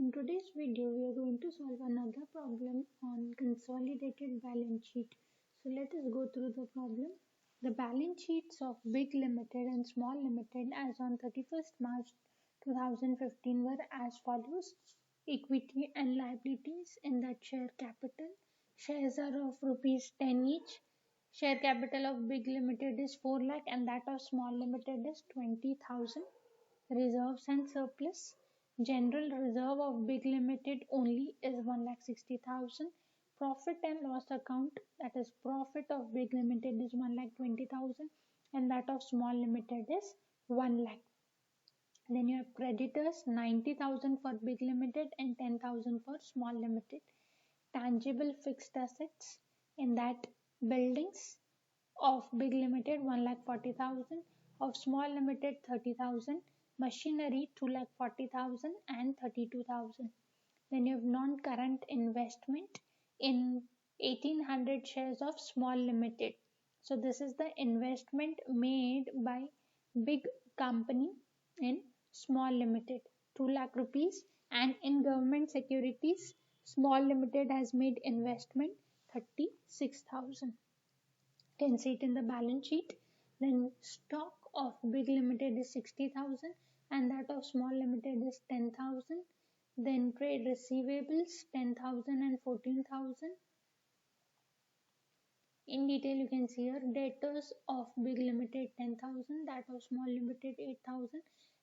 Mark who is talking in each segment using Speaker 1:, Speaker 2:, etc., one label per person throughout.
Speaker 1: In today's video, we are going to solve another problem on consolidated balance sheet. So let us go through the problem. The balance sheets of Big Limited and Small Limited as on 31st March 2015 were as follows. Equity and liabilities in that share capital. Shares are of rupees 10 each. Share capital of Big Limited is 4 lakh and that of Small Limited is 20,000. Reserves and surplus. General reserve of Big Limited only is 1,60,000. Profit and loss account, that is profit of Big Limited is 1,20,000 and that of Small Limited is 1 lakh. Then you have creditors 90,000 for Big Limited and 10,000 for Small Limited. Tangible fixed assets in that buildings of Big Limited 1,40,000, of Small Limited 30,000, machinery 2,40,000 and 32,000. Then you have non-current investment in 1,800 shares of Small Limited. So this is the investment made by Big Company in Small Limited, 2 lakh rupees, and in government securities, Small Limited has made investment 36,000. Can see it in the balance sheet. Then stock of Big Limited is 60,000 and that of Small Limited is 10,000. Then trade receivables 10,000 and 14,000. In detail you can see here debtors of Big Limited 10,000, that of Small Limited 8,000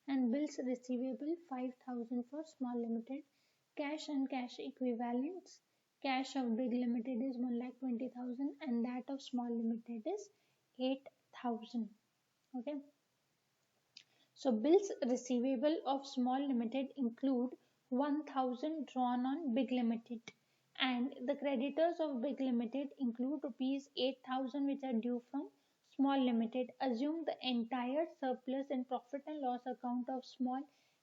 Speaker 1: and bills receivable 5,000 for Small Limited. Cash and cash equivalents. Cash of Big Limited is 1,20,000 and that of Small Limited is 8,000. Okay. So bills receivable of Small Limited include 1,000 drawn on Big Limited, and the creditors of Big Limited include rupees 8,000 which are due from Small Limited. Assume the entire surplus in profit and loss account of Small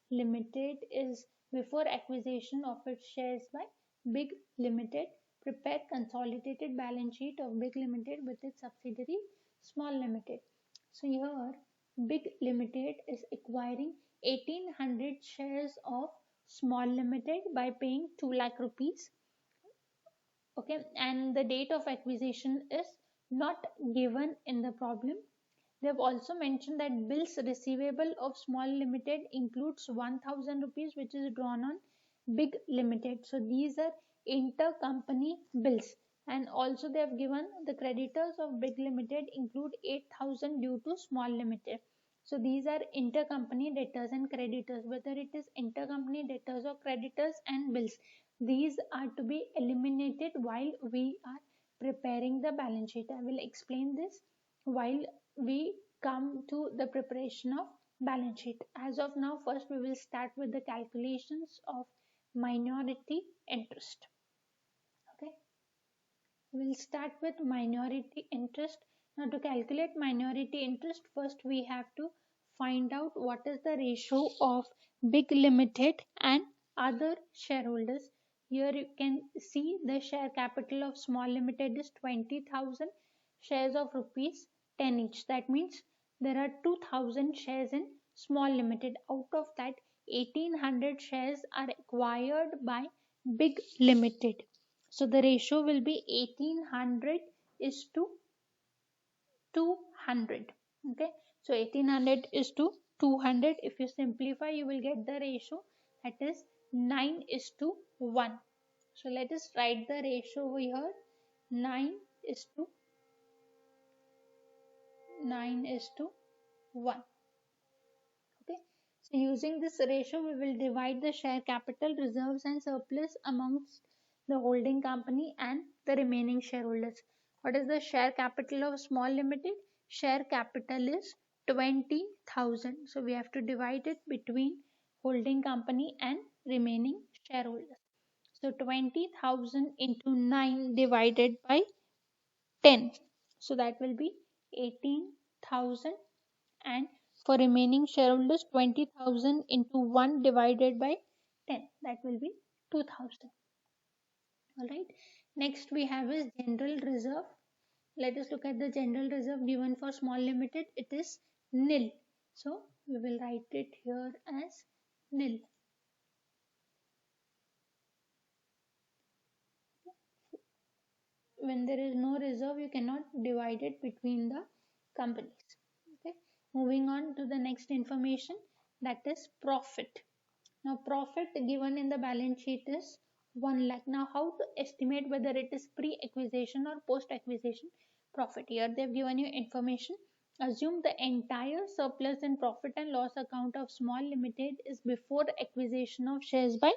Speaker 1: Limited is before acquisition of its shares by Big Limited. Prepare consolidated balance sheet of Big Limited with its subsidiary Small Limited. So here Big Limited is acquiring 1,800 shares of Small Limited by paying 2 lakh rupees. Okay, and the date of acquisition is not given in the problem. They have also mentioned that bills receivable of Small Limited includes 1,000 rupees which is drawn on Big Limited. So these are intercompany bills. And also they have given the creditors of Big Limited include 8,000 due to Small Limited. So these are intercompany debtors and creditors. Whether it is intercompany debtors or creditors and bills, these are to be eliminated while we are preparing the balance sheet. I will explain this while we come to the preparation of balance sheet. As of now, first we will start with the calculations of minority interest. Okay, we will start with minority interest. Now to calculate minority interest, first we have to find out what is the ratio of Big Limited and other shareholders. Here you can see the share capital of Small Limited is 20,000 shares of rupees 10 each. That means there are 2,000 shares in Small Limited. Out of that, 1,800 shares are acquired by Big Limited. So the ratio will be 1,800 is to 200. Okay, so 1,800 is to 200. If you simplify, you will get the ratio, that is 9 is to 1. So let us write the ratio over here. 9 is to 1. Okay, so using this ratio we will divide the share capital, reserves and surplus amongst the holding company and the remaining shareholders. What is the share capital of Small Limited? Share capital is 20,000. So we have to divide it between holding company and remaining shareholders. So 20,000 into 9 divided by 10. So that will be 18,000, and for remaining shareholders 20,000 into 1 divided by 10, that will be 2,000. Alright, next we have is general reserve. Let us look at the general reserve given for Small Limited. It is nil. So we will write it here as nil. when there is no reserve, you cannot divide it between the companies. Okay, moving on to the next information, that is profit. Now profit given in the balance sheet is 1 lakh. Now how to estimate whether it is pre-acquisition or post-acquisition profit? Here they have given you information. Assume the entire surplus in profit and loss account of small limited is before acquisition of shares by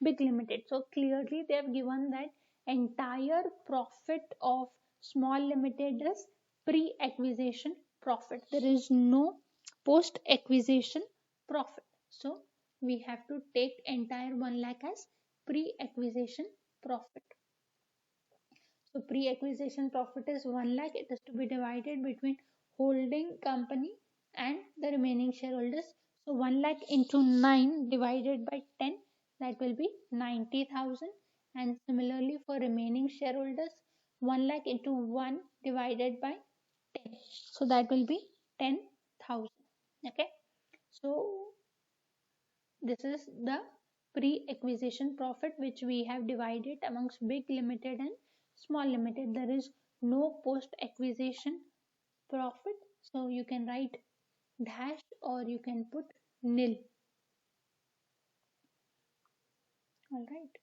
Speaker 1: big limited. So clearly they have given that entire profit of small limited is pre-acquisition profit. There is no post-acquisition profit. So we have to take entire 1 lakh as pre-acquisition profit. So pre-acquisition profit is 1 lakh. It is to be divided between holding company and the remaining shareholders. So 1 lakh into 9 divided by 10, that will be 90,000. And similarly for remaining shareholders, 1 lakh into 1 divided by 10. So that will be 10,000. Okay. So this is the pre-acquisition profit which we have divided amongst big limited and small limited. There is no post-acquisition profit. So you can write dash or you can put nil. Alright.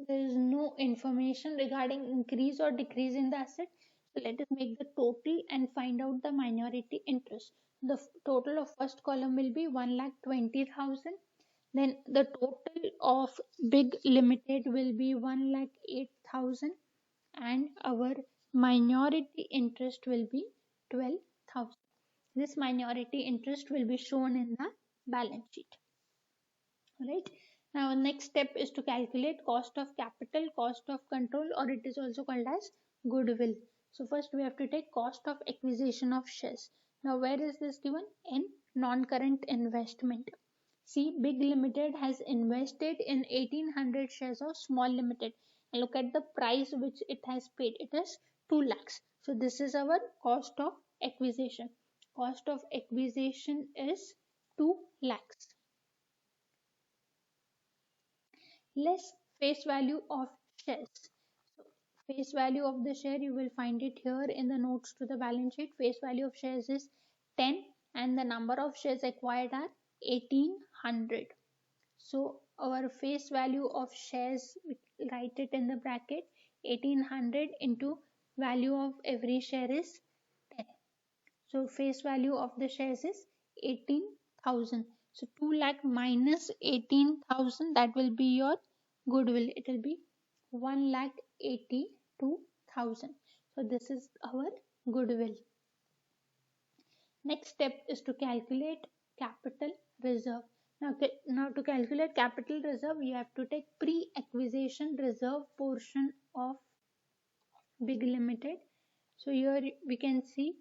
Speaker 1: There is no information regarding increase or decrease in the asset. So let us make the total and find out the minority interest. The total of first column will be 1,20,000. Then the total of big limited will be 1,08,000 and our minority interest will be 12,000. This minority interest will be shown in the balance sheet. Alright. Now next step is to calculate cost of capital, cost of control, or it is also called as goodwill. So first we have to take cost of acquisition of shares. Now where is this given? In non-current investment. See, Big Limited has invested in 1800 shares of Small Limited. And look at the price which it has paid. It is 2 lakhs. So this is our cost of acquisition. Cost of acquisition is 2 lakhs. Less face value of shares. So face value of the share, you will find it here in the notes to the balance sheet. Face value of shares is 10 and the number of shares acquired are 1800. So our face value of shares, write it in the bracket, 1800 into value of every share is 10. So face value of the shares is 18,000. So 2 lakh minus 18,000, that will be your goodwill. It will be 1,82,000. So this is our goodwill. Next step is to calculate capital reserve. Now to calculate capital reserve, you have to take pre-acquisition reserve portion of Big Limited. So here we can see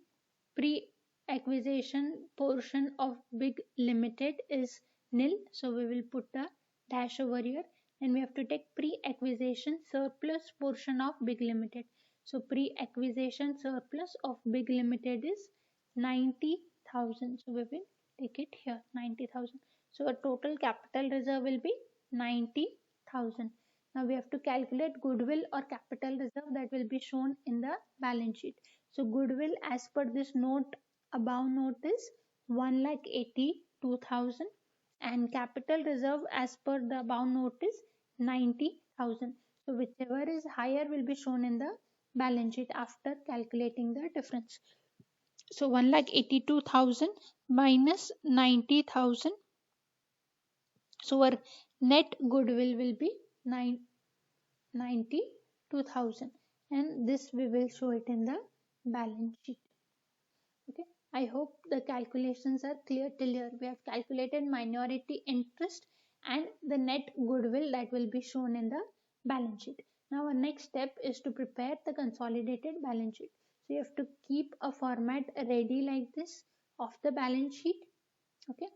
Speaker 1: pre-acquisition portion of Big Limited is nil. So we will put the dash over here. And we have to take pre-acquisition surplus portion of Big Limited. So pre-acquisition surplus of Big Limited is 90,000. So we will take it here, 90,000. So our total capital reserve will be 90,000. Now we have to calculate goodwill or capital reserve, that will be shown in the balance sheet. So goodwill as per this note, above note, is 1,82,000 and capital reserve as per the above note is 90,000. So whichever is higher will be shown in the balance sheet after calculating the difference. So 1,82,000 minus 90,000. So our net goodwill will be 92,000 and this we will show it in the balance sheet. Okay, I hope the calculations are clear till here. We have calculated minority interest and the net goodwill that will be shown in the balance sheet. Now our next step is to prepare the consolidated balance sheet. So you have to keep a format ready like this of the balance sheet. Okay,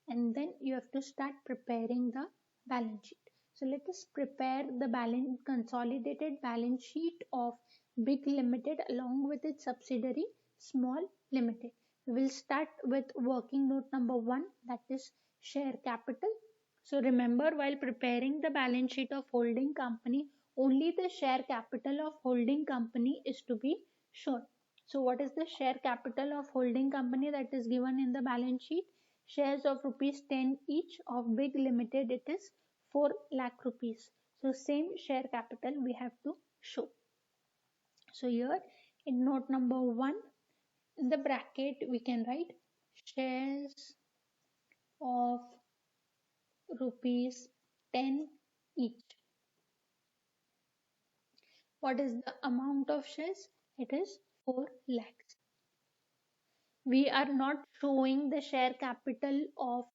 Speaker 1: and then you have to start preparing the balance sheet. So let us prepare the consolidated balance sheet of Big Limited along with its subsidiary Small Limited. We will start with working note number 1, that is share capital. So remember, while preparing the balance sheet of holding company, only the share capital of holding company is to be shown. So what is the share capital of holding company that is given in the balance sheet? Shares of rupees 10 each of Big Limited, it is 4 lakh rupees. So same share capital we have to show. So here in note number 1, in the bracket we can write shares of rupees 10 each. What is the amount of shares? It is 4 lakhs. We are not showing the share capital of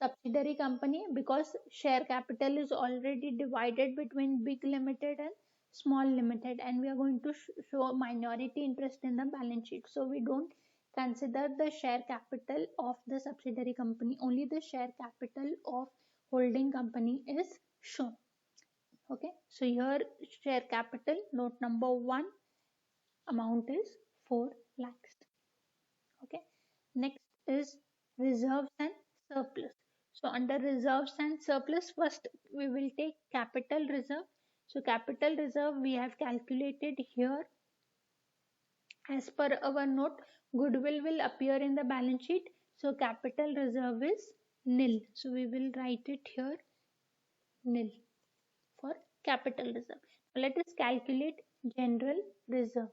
Speaker 1: subsidiary company because share capital is already divided between Big Limited and Small Limited, and we are going to show minority interest in the balance sheet. So we don't consider the share capital of the subsidiary company. Only the share capital of holding company is shown. Okay, so here share capital, note number 1, amount is 4 lakhs. Okay, next is reserves and surplus. So under reserves and surplus, first we will take capital reserve. So capital reserve we have calculated here. As per our note, goodwill will appear in the balance sheet. So capital reserve is nil. So we will write it here nil for capital reserve. Now let us calculate general reserve.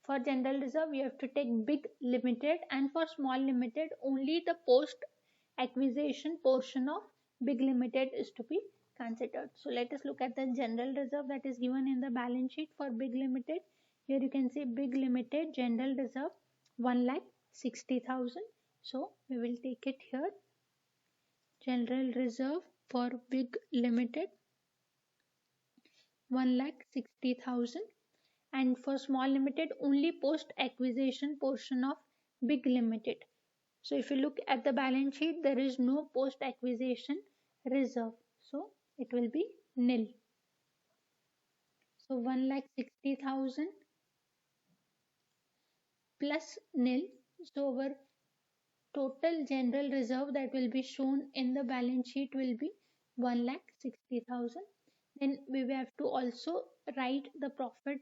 Speaker 1: For general reserve, you have to take Big Limited, and for Small Limited, only the post acquisition portion of Big Limited is to be considered. So let us look at the general reserve that is given in the balance sheet for Big Limited. Here you can see Big Limited general reserve 1,60,000. So we will take it here. General reserve for Big Limited 1,60,000, and for Small Limited only post acquisition portion of Big Limited. So if you look at the balance sheet, there is no post acquisition reserve, so it will be nil. So 1,60,000 plus nil. So our total general reserve that will be shown in the balance sheet will be 1,60,000. Then we have to also write the profit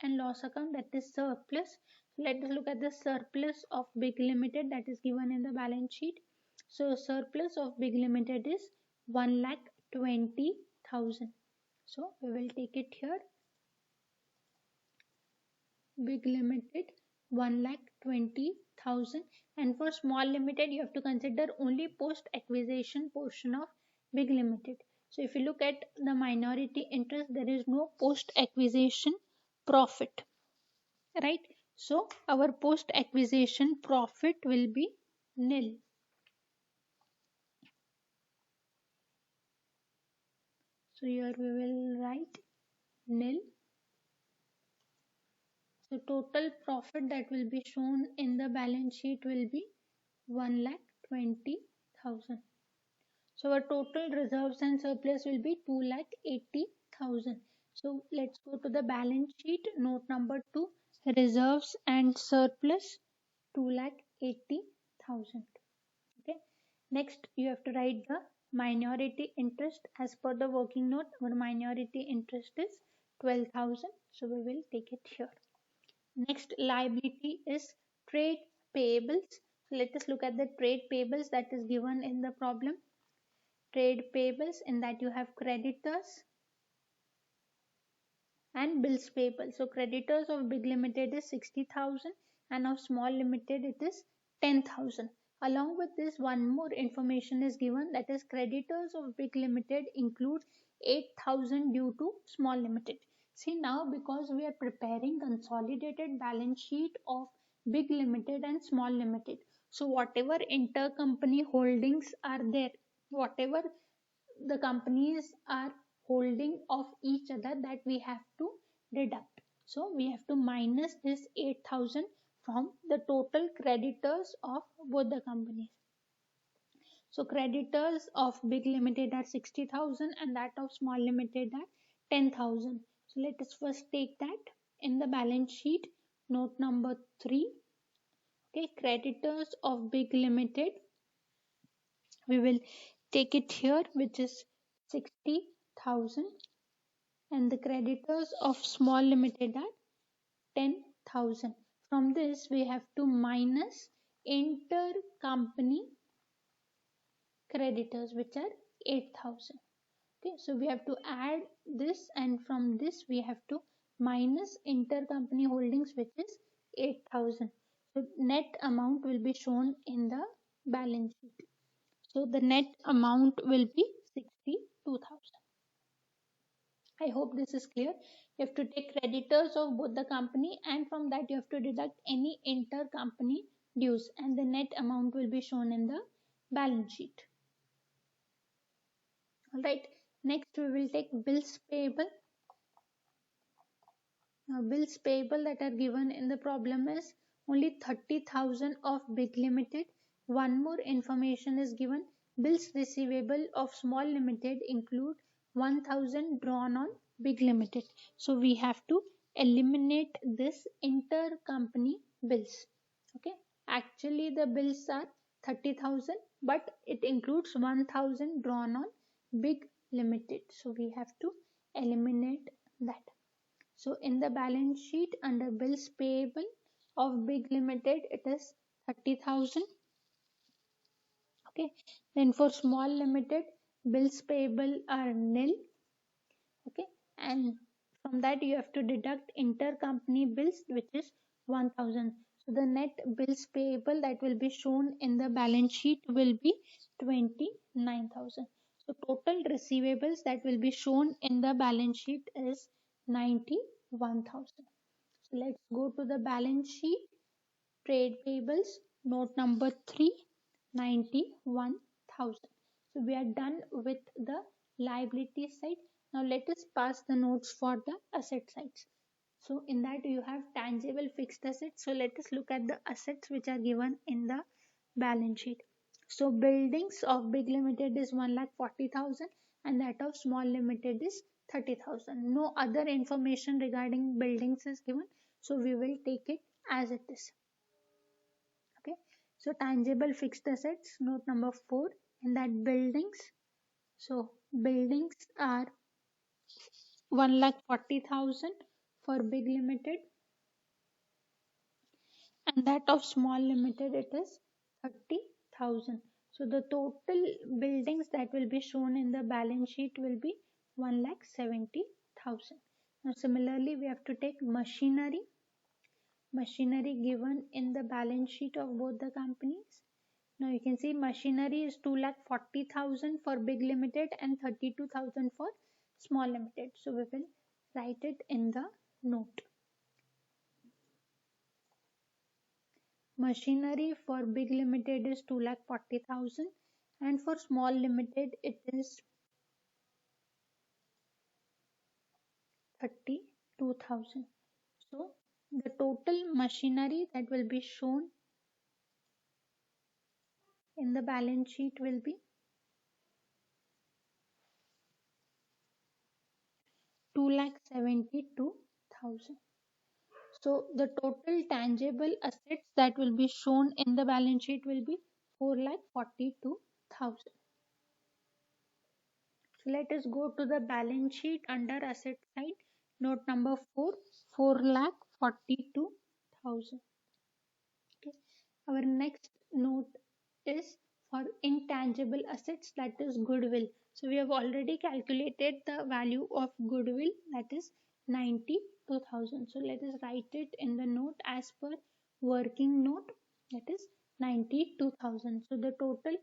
Speaker 1: and loss account, that is surplus. So let us look at the surplus of Big Limited that is given in the balance sheet. So surplus of Big Limited is 1,20,000. So we will take it here. Big Limited 1,20,000, and for Small Limited you have to consider only post acquisition portion of Big Limited. So if you look at the minority interest, there is no post acquisition profit, right? So our post acquisition profit will be nil. So here we will write nil. So total profit that will be shown in the balance sheet will be 1,20,000. So our total reserves and surplus will be 2,80,000. So let's go to the balance sheet. Note number 2, reserves and surplus 2,80,000. Okay. Next you have to write the minority interest. As per the working note, our minority interest is 12,000. So we will take it here. Next liability is trade payables. So let us look at the trade payables that is given in the problem. Trade payables, in that you have creditors and bills payable. So creditors of Big Limited is 60,000 and of Small Limited it is 10,000. Along with this, one more information is given, that is creditors of Big Limited include 8,000 due to Small Limited. See, now because we are preparing consolidated balance sheet of Big Limited and Small Limited, so whatever intercompany holdings are there, whatever the companies are holding of each other, that we have to deduct. So we have to minus this 8,000 from the total creditors of both the companies. So creditors of Big Limited are 60,000 and that of Small Limited are 10,000. So let us first take that in the balance sheet. Note number 3. Okay, creditors of Big Limited, we will take it here, which is 60,000. and the creditors of small limited are 10,000. From this, we have to minus intercompany creditors, which are 8,000. Okay, so we have to add this, and from this, we have to minus intercompany holdings, which is 8,000. So, net amount will be shown in the balance sheet. So, the net amount will be 62,000. I hope this is clear. You have to take creditors of both the company, and from that you have to deduct any intercompany dues, and the net amount will be shown in the balance sheet. Alright, next we will take bills payable. Now bills payable that are given in the problem is only 30,000 of big limited. One more information is given. Bills receivable of small limited include 1,000 drawn on big limited. So we have to eliminate this intercompany bills. Okay. Actually the bills are 30,000, but it includes 1,000 drawn on big limited. So we have to eliminate that. So in the balance sheet under bills payable of big limited, it is 30,000. Okay. Then for small limited, bills payable are nil. Okay. And from that you have to deduct intercompany bills, which is 1,000. So the net bills payable that will be shown in the balance sheet will be 29,000. So total receivables that will be shown in the balance sheet is 91,000. So let's go to the balance sheet. Trade payables, note number 3, 91,000. So we are done with the liability side. Now let us pass the notes for the asset sides. So in that you have tangible fixed assets. So let us look at the assets which are given in the balance sheet. So buildings of big limited is 1,40,000 and that of small limited is 30,000. No other information regarding buildings is given. So we will take it as it is. Okay. So tangible fixed assets, note number 4, in that buildings. So buildings are 1,40,000 for big limited and that of small limited it is 30,000. So the total buildings that will be shown in the balance sheet will be 1,70,000. Now similarly we have to take machinery given in the balance sheet of both the companies. Now you can see machinery is 2,40,000 for big limited and 32,000 for small limited. So we will write it in the note. Machinery for big limited is 2,40,000 and for small limited it is 32,000. So the total machinery that will be shown in the balance sheet will be 2,72,000. So the total tangible assets that will be shown in the balance sheet will be 4,42,000. So let us go to the balance sheet under asset side. Note number 4, 4,42,000. Okay. Our next note is for intangible assets, that is goodwill. So we have already calculated the value of goodwill, that is 92,000. So let us write it in the note as per working note, that is 92,000. So the total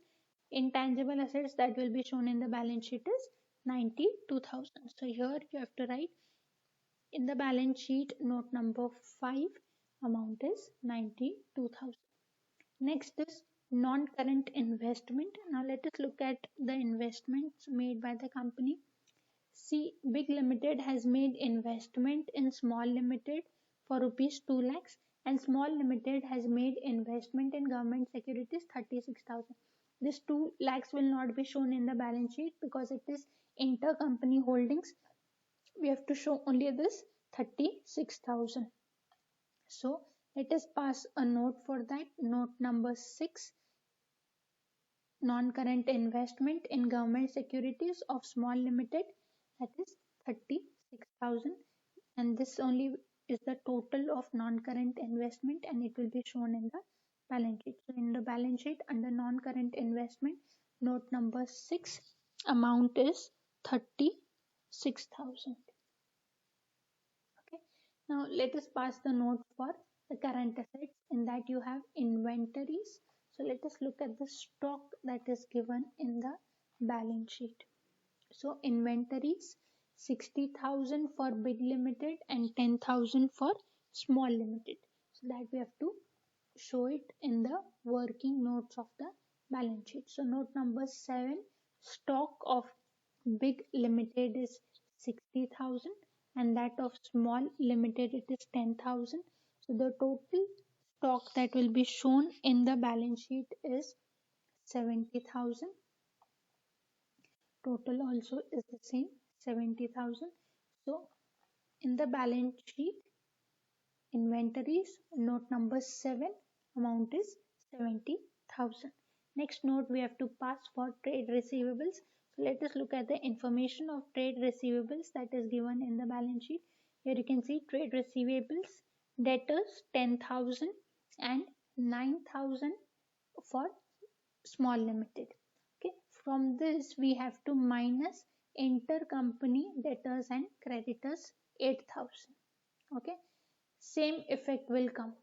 Speaker 1: intangible assets that will be shown in the balance sheet is 92,000. So here you have to write in the balance sheet note number 5, amount is 92,000. Next is non-current investment. Now let us look at the investments made by the company. See, Big Limited has made investment in Small Limited for rupees 2 lakhs and Small Limited has made investment in government securities 36,000. This 2 lakhs will not be shown in the balance sheet because it is intercompany holdings. We have to show only this 36,000. So let us pass a note for that. Note number 6, non-current investment in government securities of small limited, that is 36,000. 8,000, and this only is the total of non-current investment, and it will be shown in the balance sheet. So in the balance sheet under non-current investment, note number 6, amount is 36,000. Okay. Now let us pass the note for the current assets. In that you have inventories. So let us look at the stock that is given in the balance sheet. So inventories 60,000 for big limited and 10,000 for small limited. So that we have to show it in the working notes of the balance sheet. So note number 7, stock of big limited is 60,000 and that of small limited it is 10,000. So the total stock that will be shown in the balance sheet is 70,000. Total also is the same, 70,000. So in the balance sheet, inventories, note number 7, amount is 70,000. Next note we have to pass for trade receivables. So let us look at the information of trade receivables that is given in the balance sheet. Here you can see trade receivables, debtors 10,000 and 9,000 for small limited. Okay, from this we have to minus intercompany debtors and creditors 8,000. Okay, same effect will come.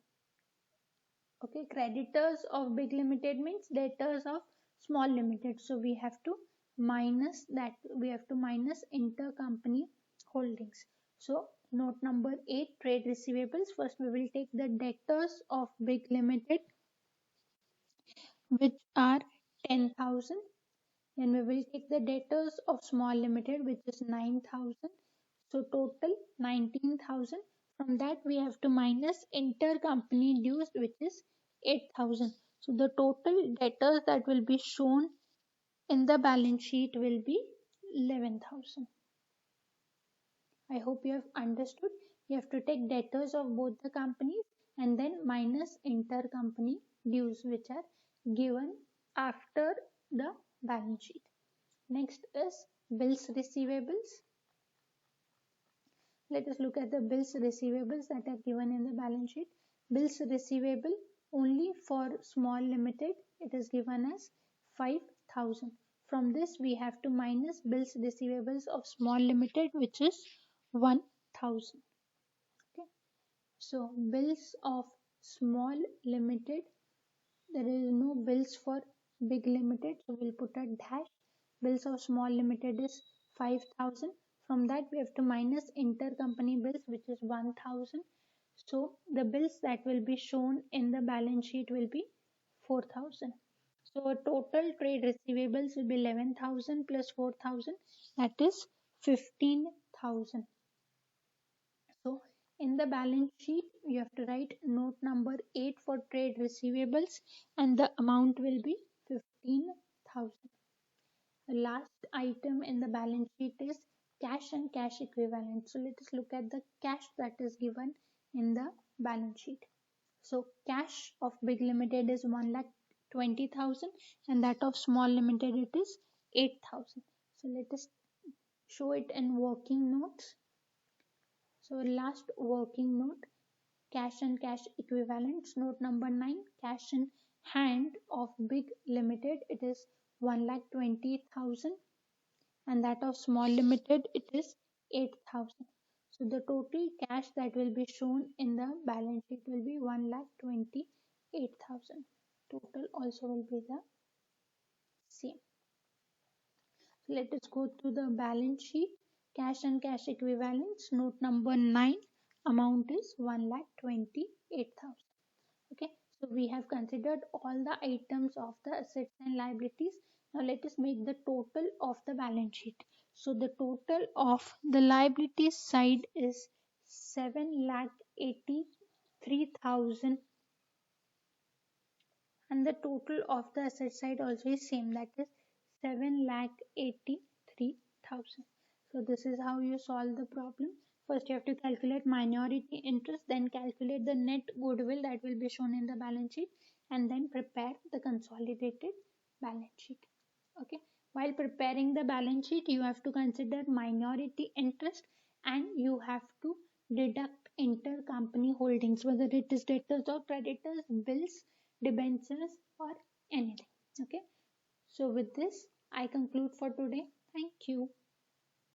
Speaker 1: Okay, creditors of big limited means debtors of small limited, so we have to minus that, we have to minus intercompany holdings. So note number 8, trade receivables, first we will take the debtors of big limited which are 10,000. Then we will take the debtors of small limited which is 9,000. So total 19,000. From that we have to minus intercompany dues which is 8,000. So the total debtors that will be shown in the balance sheet will be 11,000. I hope you have understood. You have to take debtors of both the companies and then minus intercompany dues which are given after the balance sheet. Next is bills receivables. Let us look at the bills receivables that are given in the balance sheet. Bills receivable only for small limited, it is given as 5,000. From this we have to minus bills receivables of small limited which is 1,000. Okay. So bills of small limited, there is no bills for big limited, so we'll put a dash. Bills of small limited is 5,000. From that we have to minus intercompany bills which is 1,000. So the bills that will be shown in the balance sheet will be 4,000. So total trade receivables will be 11,000 plus 4,000, that is 15,000. So in the balance sheet you have to write note number 8 for trade receivables and the amount will be 15,000. The last item in the balance sheet is cash and cash equivalent. So let us look at the cash that is given in the balance sheet. So cash of big limited is 1,20,000 and that of small limited it is 8,000. So let us show it in working notes. So last working note, cash and cash equivalents, note number 9, cash in hand of big limited it is 1,20,000 and that of small limited it is 8,000. So the total cash that will be shown in the balance sheet will be 1,28,000. Total also will be the same. So let us go to the balance sheet. Cash and cash equivalents, note number 9, amount is 1,28,000. Okay, so we have considered all the items of the assets and liabilities. Now let us make the total of the balance sheet. So the total of the liabilities side is 7,83,000 and the total of the asset side also is same, that is 7,83,000. So this is how you solve the problem. First you have to calculate minority interest, then calculate the net goodwill that will be shown in the balance sheet and then prepare the consolidated balance sheet. Okay, while preparing the balance sheet you have to consider minority interest and you have to deduct intercompany holdings, whether it is debtors or creditors, bills, debentures, or anything. Okay. So with this, I conclude for today. Thank you.